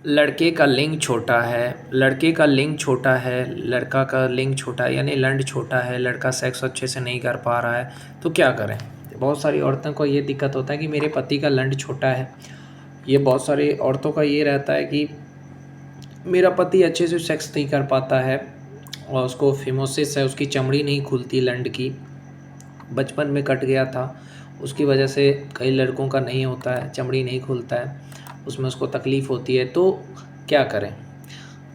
लड़के का लिंग छोटा है, लड़के का लिंग छोटा है, लड़का का लिंग छोटा है, यानी लंड छोटा है, लड़का सेक्स अच्छे से नहीं कर पा रहा है, तो क्या करें? बहुत सारी औरतों को ये दिक्कत होता है कि मेरे पति का लंड छोटा है। ये बहुत सारी औरतों का ये रहता है कि मेरा पति अच्छे से सेक्स नहीं कर पाता है और उसको फिमोसिस है, उसकी चमड़ी नहीं खुलती लंड की, बचपन में कट गया था, उसकी वजह से कई लड़कों का नहीं होता है, चमड़ी नहीं खुलता है, उसमें उसको तकलीफ़ होती है, तो क्या करें?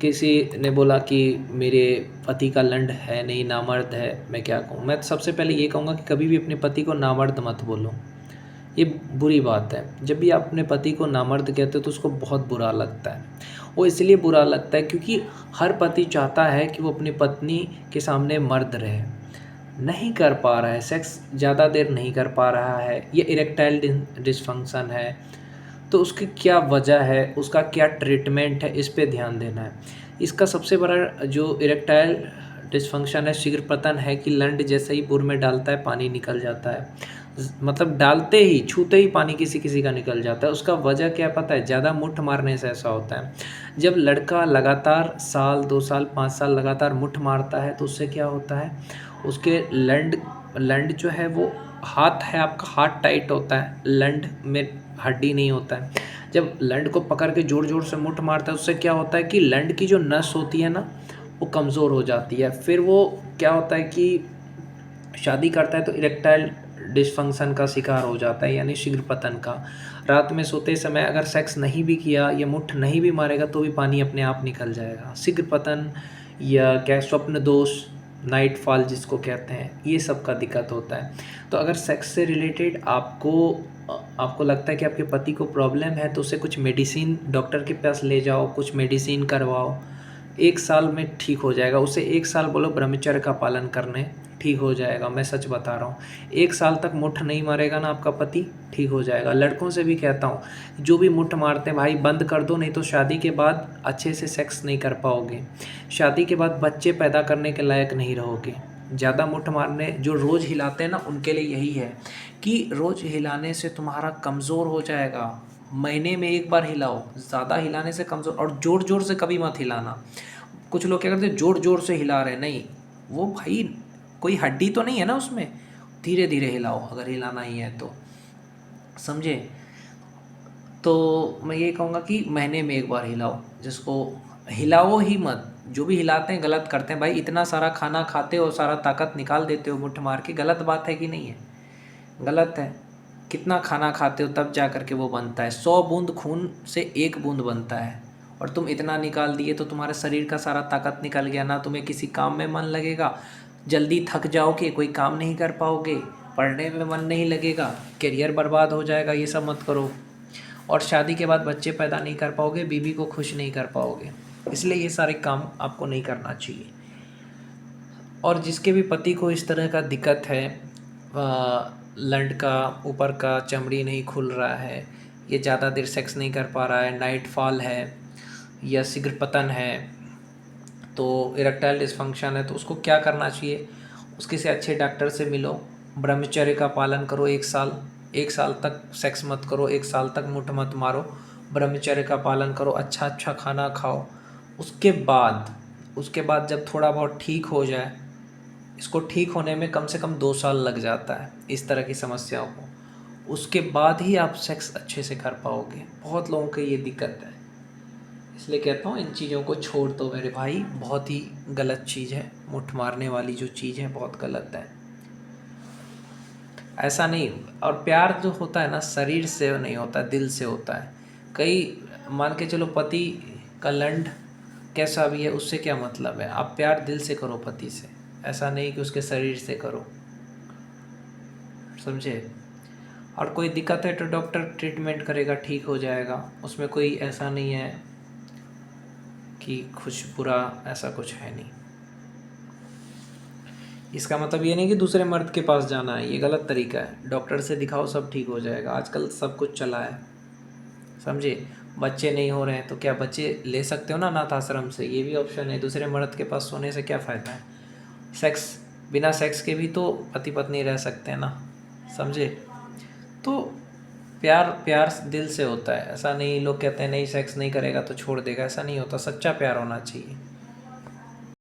किसी ने बोला कि मेरे पति का लंड है नहीं, नामर्द है, मैं क्या कहूँ? मैं सबसे पहले ये कहूँगा कि कभी भी अपने पति को नामर्द मत बोलो, ये बुरी बात है। जब भी आप अपने पति को नामर्द कहते हो तो उसको बहुत बुरा लगता है। वो इसलिए बुरा लगता है क्योंकि हर पति चाहता है कि वो अपनी पत्नी के सामने मर्द रहे, नहीं कर पा रहा है, सेक्स ज़्यादा देर नहीं कर पा रहा है, ये इरेक्टाइल डिसफंक्शन है, तो उसकी क्या वजह है, उसका क्या ट्रीटमेंट है, इस पे ध्यान देना है। इसका सबसे बड़ा जो इरेक्टाइल डिसफंक्शन है, शीघ्रपतन है कि लंड जैसे ही बुर में डालता है पानी निकल जाता है। मतलब डालते ही, छूते ही पानी किसी-किसी का निकल जाता है। उसका वजह क्या पता है? ज़्यादा मुट्ठ मारने से ऐसा होता है। जब लड़का लगातार साल, 2 साल, 5 साल लगातार मुट्ठ मारता है तो उससे क्या होता है? उसके लंड लंड जो है वो हाथ है आपका, हाथ टाइट होता है, लंड में हड्डी नहीं होता है। जब लंड को पकड़ के ज़ोर-ज़ोर से मुट्ठ मारता है उससे क्या होता है कि लंड की जो नस होती है ना, वो कमज़ोर हो जाती है। फिर वो क्या होता है कि शादी करता है तो इरेक्टाइल डिसफंक्शन का शिकार हो जाता है, यानी शीघ्रपतन का। रात में सोते समय अगर सेक्स नहीं भी किया या मुट्ठ नहीं भी मारेगा तो भी पानी अपने आप निकल जाएगा। शीघ्रपतन या क्या स्वप्न दोष, नाइट फॉल जिसको कहते हैं, ये सब का दिक्कत होता है। तो अगर सेक्स से रिलेटेड आपको लगता है कि आपके पति को प्रॉब्लम है तो उसे कुछ मेडिसिन डॉक्टर के पास ले जाओ, कुछ मेडिसिन करवाओ, 1 साल में ठीक हो जाएगा। उसे 1 साल बोलो ब्रह्मचर्य का पालन करने, ठीक हो जाएगा, मैं सच बता रहा हूँ। 1 साल तक मुट्ठ नहीं मारेगा ना आपका पति, ठीक हो जाएगा। लड़कों से भी कहता हूँ, जो भी मुट्ठ मारते हैं भाई बंद कर दो, नहीं तो शादी के बाद अच्छे से सेक्स नहीं कर पाओगे। शादी के बाद बच्चे पैदा करने के लायक नहीं रहोगे। ज़्यादा मुट्ठ मारने जो रोज़ हिलाते हैं ना उनके लिए यही है कि रोज़ हिलाने से तुम्हारा कमज़ोर हो जाएगा। महीने में 1 बार हिलाओ, ज़्यादा हिलाने से कमज़ोर, और ज़ोर-ज़ोर से कभी मत हिलाना। कुछ लोग क्या करते हैं ज़ोर-ज़ोर से हिला रहे हैं, नहीं, वो भाई कोई हड्डी तो नहीं है ना उसमें, धीरे-धीरे हिलाओ अगर हिलाना ही है तो, समझे? तो मैं ये कहूँगा कि महीने में 1 बार हिलाओ, जिसको हिलाओ ही मत। जो भी हिलाते हैं गलत करते हैं भाई, इतना सारा खाना खाते हो, सारा ताकत निकाल देते हो मुट्ठ मार के, गलत बात है कि नहीं है? गलत है। कितना खाना खाते हो तब जा कर के वो बनता है। 100 बूंद खून से 1 बूंद बनता है और तुम इतना निकाल दिए तो तुम्हारे शरीर का सारा ताकत निकल गया, ना तुम्हें किसी काम में मन लगेगा, जल्दी थक जाओगे, कोई काम नहीं कर पाओगे, पढ़ने में मन नहीं लगेगा, करियर बर्बाद हो जाएगा, ये सब मत करो। और शादी के बाद बच्चे पैदा नहीं कर पाओगे, बीवी को खुश नहीं कर पाओगे, इसलिए ये सारे काम आपको नहीं करना चाहिए। और जिसके भी पति को इस तरह का दिक्कत है, लंड का ऊपर का चमड़ी नहीं खुल रहा है, ये ज़्यादा देर सेक्स नहीं कर पा रहा है, नाइट फॉल है या शीघ्रपतन है, तो इरेक्टाइल डिसफंक्शन है, तो उसको क्या करना चाहिए? उसके से अच्छे डॉक्टर से मिलो, ब्रह्मचर्य का पालन करो 1 साल, 1 साल तक सेक्स मत करो, 1 साल तक मुट्ठ मत मारो, ब्रह्मचर्य का पालन करो, अच्छा अच्छा खाना खाओ। उसके बाद जब थोड़ा बहुत ठीक हो जाए, इसको ठीक होने में कम से कम 2 साल लग जाता है इस तरह की समस्याओं को, उसके बाद ही आप सेक्स अच्छे से कर पाओगे। बहुत लोगों को ये दिक्कत है, इसलिए कहता हूँ इन चीज़ों को छोड़ दो मेरे भाई, बहुत ही गलत चीज़ है, मुट्ठ मारने वाली जो चीज़ है बहुत गलत है। ऐसा नहीं, और प्यार जो होता है ना शरीर से नहीं होता, दिल से होता है। कई मान के चलो पति का लंड कैसा भी है उससे क्या मतलब है, आप प्यार दिल से करो पति से, ऐसा नहीं कि उसके शरीर से करो, समझे? और कोई दिक्कत है तो डॉक्टर ट्रीटमेंट करेगा, ठीक हो जाएगा, उसमें कोई ऐसा नहीं है कि कुछ बुरा, ऐसा कुछ है नहीं। इसका मतलब ये नहीं कि दूसरे मर्द के पास जाना है, ये गलत तरीका है। डॉक्टर से दिखाओ, सब ठीक हो जाएगा, आजकल सब कुछ चला है, समझे? बच्चे नहीं हो रहे हैं तो क्या बच्चे ले सकते हो ना अनाथ आश्रम से, ये भी ऑप्शन है। दूसरे मर्द के पास सोने से क्या फ़ायदा है? सेक्स, बिना सेक्स के भी तो पति पत्नी रह सकते हैं ना, समझे? तो प्यार प्यार दिल से होता है, ऐसा नहीं लोग कहते हैं नहीं सेक्स नहीं करेगा तो छोड़ देगा, ऐसा नहीं होता, सच्चा प्यार होना चाहिए।